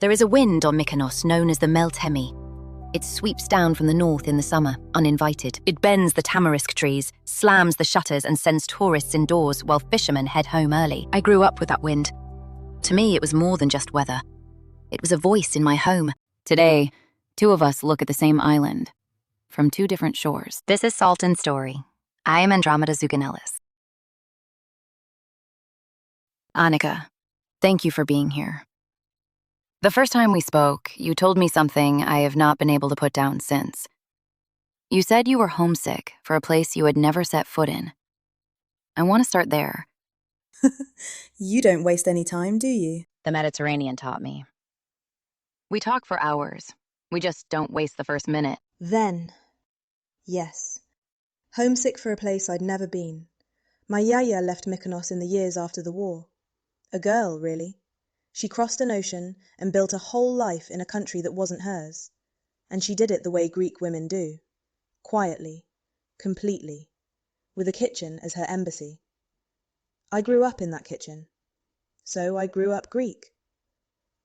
There is a wind on Mykonos known as the Meltemi. It sweeps down from the north in the summer, uninvited. It bends the tamarisk trees, slams the shutters and sends tourists indoors while fishermen head home early. I grew up with that wind. To me, it was more than just weather. It was a voice in my home. Today, two of us look at the same island, from two different shores. This is Salt and Story. I am Andromeda Zouganelis. Annika, thank you for being here. The first time we spoke, you told me something I have not been able to put down since. You said you were homesick for a place you had never set foot in. I want to start there. You don't waste any time, do you? The Mediterranean taught me. We talk for hours. We just don't waste the first minute. Then, yes. Homesick for a place I'd never been. My yaya left Mykonos in the years after the war. A girl, really. She crossed an ocean and built a whole life in a country that wasn't hers. And she did it the way Greek women do. Quietly. Completely. With a kitchen as her embassy. I grew up in that kitchen. So I grew up Greek.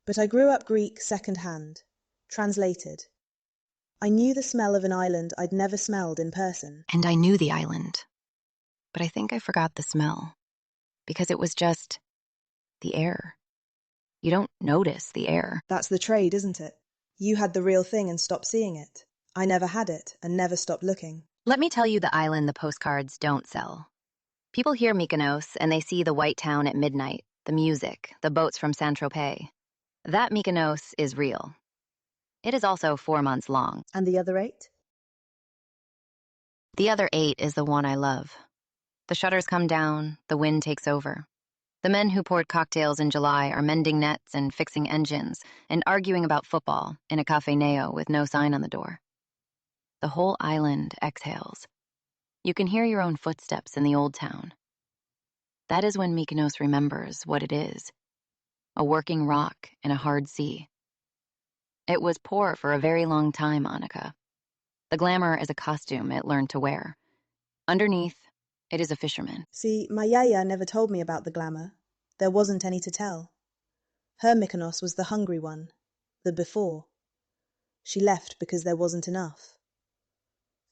But I grew up Greek second-hand. Translated. I knew the smell of an island I'd never smelled in person. And I knew the island. But I think I forgot the smell. Because it was just the air. You don't notice the air. That's the trade, isn't it? You had the real thing and stopped seeing it. I never had it and never stopped looking. Let me tell you the island the postcards don't sell. People hear Mykonos and they see the white town at midnight, the music, the boats from Saint-Tropez. That Mykonos is real. It is also 4 months long. And the other 8? The other 8 is the one I love. The shutters come down, the wind takes over. The men who poured cocktails in July are mending nets and fixing engines and arguing about football in a Cafe Neo with no sign on the door. The whole island exhales. You can hear your own footsteps in the old town. That is when Mykonos remembers what it is. A working rock in a hard sea. It was poor for a very long time, Annika. The glamour is a costume it learned to wear. Underneath, it is a fisherman. See, my yaya never told me about the glamour. There wasn't any to tell. Her Mykonos was the hungry one, the before. She left because there wasn't enough.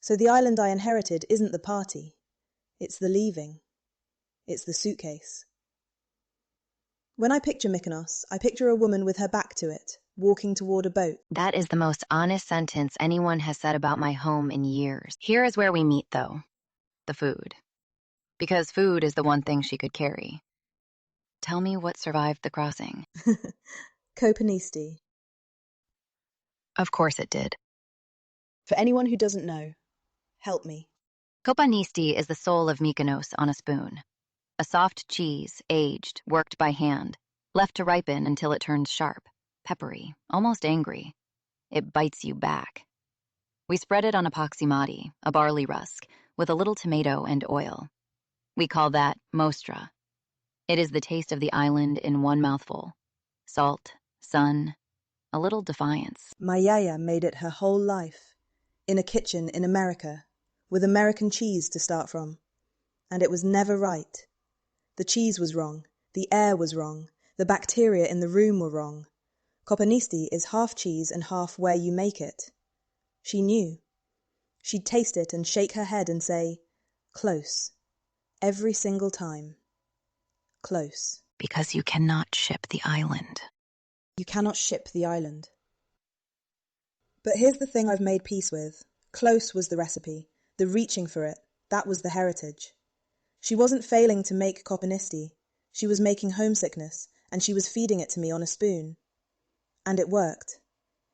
So the island I inherited isn't the party. It's the leaving. It's the suitcase. When I picture Mykonos, I picture a woman with her back to it, walking toward a boat. That is the most honest sentence anyone has said about my home in years. Here is where we meet, though. The food. Because food is the one thing she could carry. Tell me what survived the crossing. Kopanisti. Of course it did. For anyone who doesn't know, help me. Kopanisti is the soul of Mykonos on a spoon. A soft cheese, aged, worked by hand, left to ripen until it turns sharp, peppery, almost angry. It bites you back. We spread it on epoxy a barley rusk, with a little tomato and oil. We call that mostra. It is the taste of the island in one mouthful. Salt, sun, a little defiance. My yaya made it her whole life, in a kitchen in America, with American cheese to start from. And it was never right. The cheese was wrong, the air was wrong, the bacteria in the room were wrong. Kopanisti is half cheese and half where you make it. She knew. She'd taste it and shake her head and say, close. Every single time. Close. Because you cannot ship the island. You cannot ship the island. But here's the thing I've made peace with. Close was the recipe, the reaching for it, that was the heritage. She wasn't failing to make Kopanisti. She was making homesickness, and she was feeding it to me on a spoon. And it worked.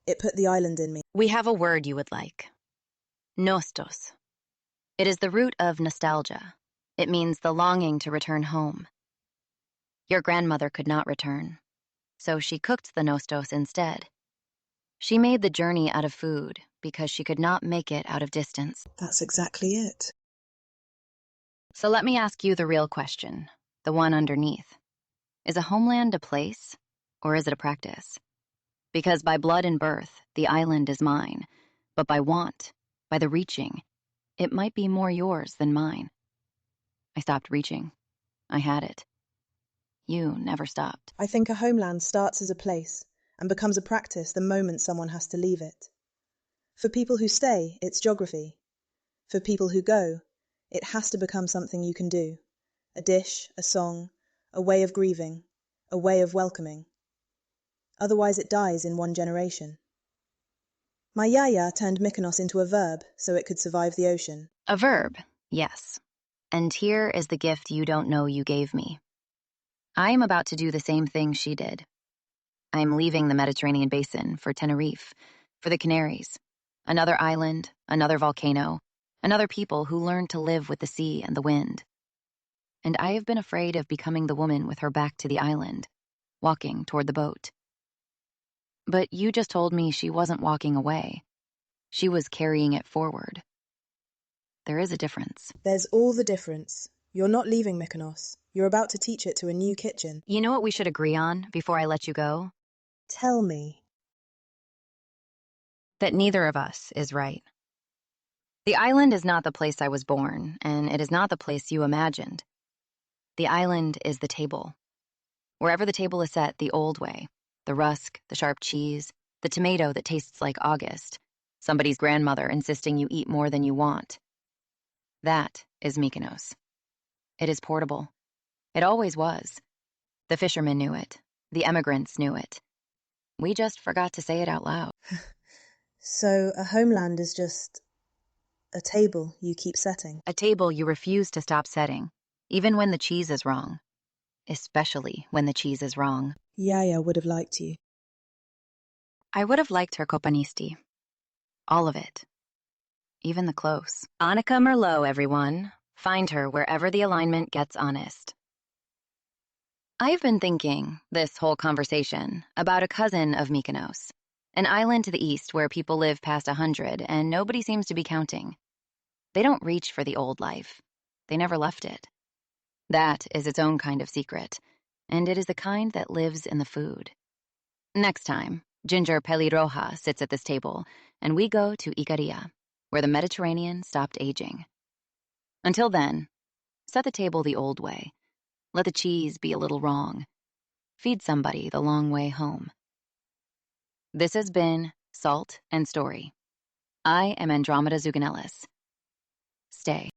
It put the island in me. We have a word you would like. Nostos. It is the root of nostalgia. It means the longing to return home. Your grandmother could not return, so she cooked the nostos instead. She made the journey out of food because she could not make it out of distance. That's exactly it. So let me ask you the real question, the one underneath. Is a homeland a place, or is it a practice? Because by blood and birth, the island is mine, but by want, by the reaching, it might be more yours than mine. I stopped reaching. I had it. You never stopped. I think a homeland starts as a place, and becomes a practice the moment someone has to leave it. For people who stay, it's geography. For people who go, it has to become something you can do. A dish, a song, a way of grieving, a way of welcoming. Otherwise it dies in one generation. My yaya turned Mykonos into a verb so it could survive the ocean. A verb, yes. And here is the gift you don't know you gave me. I am about to do the same thing she did. I am leaving the Mediterranean basin for Tenerife, for the Canaries. Another island, another volcano, another people who learned to live with the sea and the wind. And I have been afraid of becoming the woman with her back to the island, walking toward the boat. But you just told me she wasn't walking away. She was carrying it forward. There is a difference. There's all the difference. You're not leaving Mykonos. You're about to teach it to a new kitchen. You know what we should agree on before I let you go? Tell me. That neither of us is right. The island is not the place I was born, and it is not the place you imagined. The island is the table. Wherever the table is set the old way, the rusk, the sharp cheese, the tomato that tastes like August, somebody's grandmother insisting you eat more than you want. That is Mykonos. It is portable. It always was. The fishermen knew it. The emigrants knew it. We just forgot to say it out loud. So a homeland is just a table you keep setting. A table you refuse to stop setting, even when the cheese is wrong. Especially when the cheese is wrong. Yaya would have liked you. I would have liked her copanisti. All of it. Even the close. Annika Merlot, everyone. Find her wherever the alignment gets honest. I've been thinking, this whole conversation, about a cousin of Mykonos. An island to the east where people live past 100 and nobody seems to be counting. They don't reach for the old life. They never left it. That is its own kind of secret, and it is the kind that lives in the food. Next time, Ginger Pelirroja sits at this table, and we go to Icaria, where the Mediterranean stopped aging. Until then, set the table the old way. Let the cheese be a little wrong. Feed somebody the long way home. This has been Salt and Story. I am Andromeda Zouganelis. Stay.